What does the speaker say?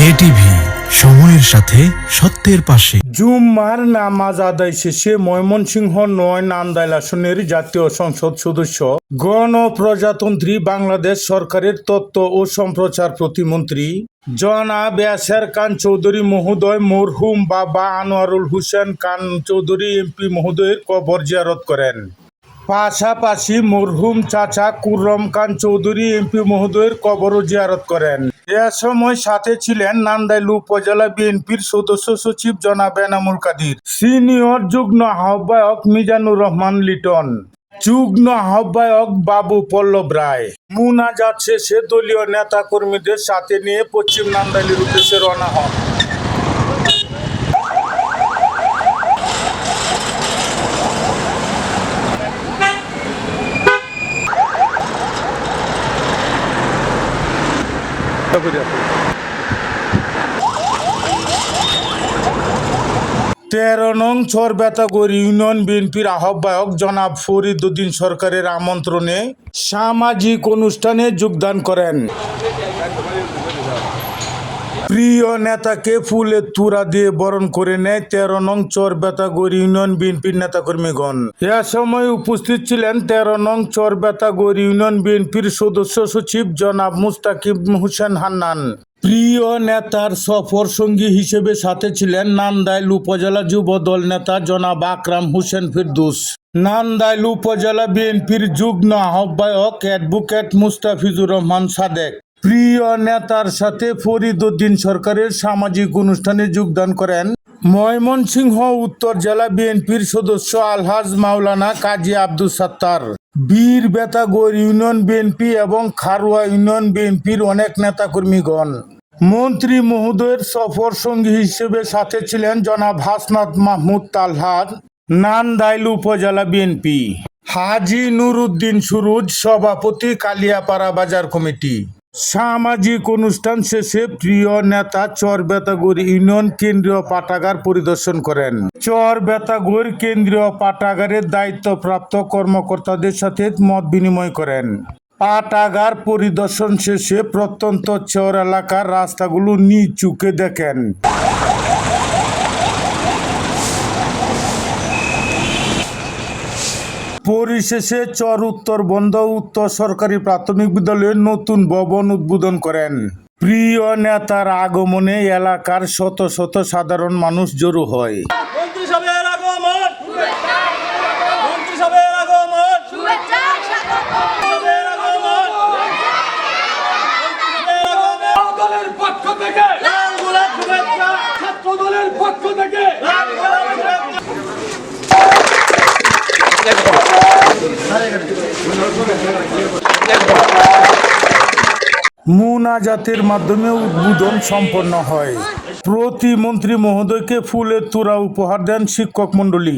JTV, সময়ের সাথে সত্যের পাশে। জুম্মার নামাজ আদায় শেষে ময়মনসিংহ ৯ নান্দাইল আসনের জাতীয় সংসদ সদস্য গণপ্রজাতন্ত্রী বাংলাদেশ সরকারের তথ্য ও সম্প্রচার প্রতিমন্ত্রী জনাব ইয়াসের খান চৌধুরী মহোদয় মরহুম বাবা আনোয়ারুল হোসেন খান চৌধুরী এমপি মহোদয়ের কবর জিয়ারত করেন। পাশাপাশি মরহুম চাচা কুররম খান চৌধুরী এমপি মহোদয়ের কবরও জিয়ারত করেন। এ সময় সাথে ছিলেন নান্দাইল উপজেলা বিএনপির সদস্য সচিব জনাব এনামুল কাদির, সিনিয়র যুগ্ম আহ্বায়ক মিজানুর রহমান লিটন, যুগ্ম আহ্বায়ক বাবু পল্লব রায়। মুনাজাত শেষে দলীয় নেতা কর্মীদের সাথে নিয়ে পশ্চিম নান্দাইলের উদ্দেশ্যে রওনা হন। তেরো নং চরবেতাগড় ইউনিয়ন বিএনপির আহ্বায়ক জনাব ফরিদ উদ্দিন সরকারের আমন্ত্রণে সামাজিক অনুষ্ঠানে যোগদান করেন। প্রিয় নেতাকে ফুলের তুরা দিয়ে বরণ করে নেয় ১৩ নং চরবেতাগড় ইউনিয়ন বিএনপির নেতাকর্মীগণ। এ সময় উপস্থিত ছিলেন ১৩ নং চরবেতাগড় ইউনিয়ন বিএনপির সদস্য সচিব জনাব মুস্তাকিব হোসেন হান্নান। প্রিয় নেতার সফর সঙ্গী হিসেবে সাথে ছিলেন নান্দাইল উপজেলা যুব দল নেতা জনাব আকরাম হোসেন ফিরদৌস, নান্দাইল উপজেলা বিএনপির যুগ্ম আহ্বায়ক অ্যাডভোকেট মুস্তাফিজুর রহমান সাদেক। প্রিয় নেতার সাথে ফরিদ উদ্দিন সরকারের সামাজিক অনুষ্ঠানে যোগদান করেন ময়মনসিংহ উত্তর জেলা বিএনপির সদস্য আলহাজ মাওলানা কাজী আব্দুস সাত্তার, বীর বেতাগড় ইউনিয়ন বিএনপি এবং খারুয়া ইউনিয়ন বিএনপির অনেক নেতাকর্মীগণ। মন্ত্রী মহোদয়ের সফর সঙ্গী হিসেবে সাথে ছিলেন জনাব হাসনাত মাহমুদ তালহার, নান্দাইল উপজেলা বিএনপি, হাজী নুরুদ্দিন সুরুজ, সভাপতি কালিয়াপাড়া বাজার কমিটি। সামাজিক অনুষ্ঠান শেষে প্রিয় নেতা চরবেতাগড় ইউনিয়ন কেন্দ্রীয় পাঠাগার পরিদর্শন করেন। চরবেতাগড় কেন্দ্রীয় পাঠাগারের দায়িত্বপ্রাপ্ত কর্মকর্তাদের সাথে মত বিনিময় করেন। পাঠাগার পরিদর্শন শেষে প্রত্যন্ত চর এলাকার রাস্তাগুলো নিজ চোখে দেখেন। পরিশেষে চর উত্তর বন্ধ উত্তর সরকারি প্রাথমিক বিদ্যালয়ের নতুন ভবন উদ্বোধন করেন। প্রিয় নেতার আগমনে এলাকার শত শত সাধারণ মানুষ জড়ো হয়। মুনাজাতের মাধ্যমে উদ্বোধন সম্পন্ন হয়। প্রতিমন্ত্রী মহোদয়কে ফুলের তোড়া উপহার দেন শিক্ষক মণ্ডলী।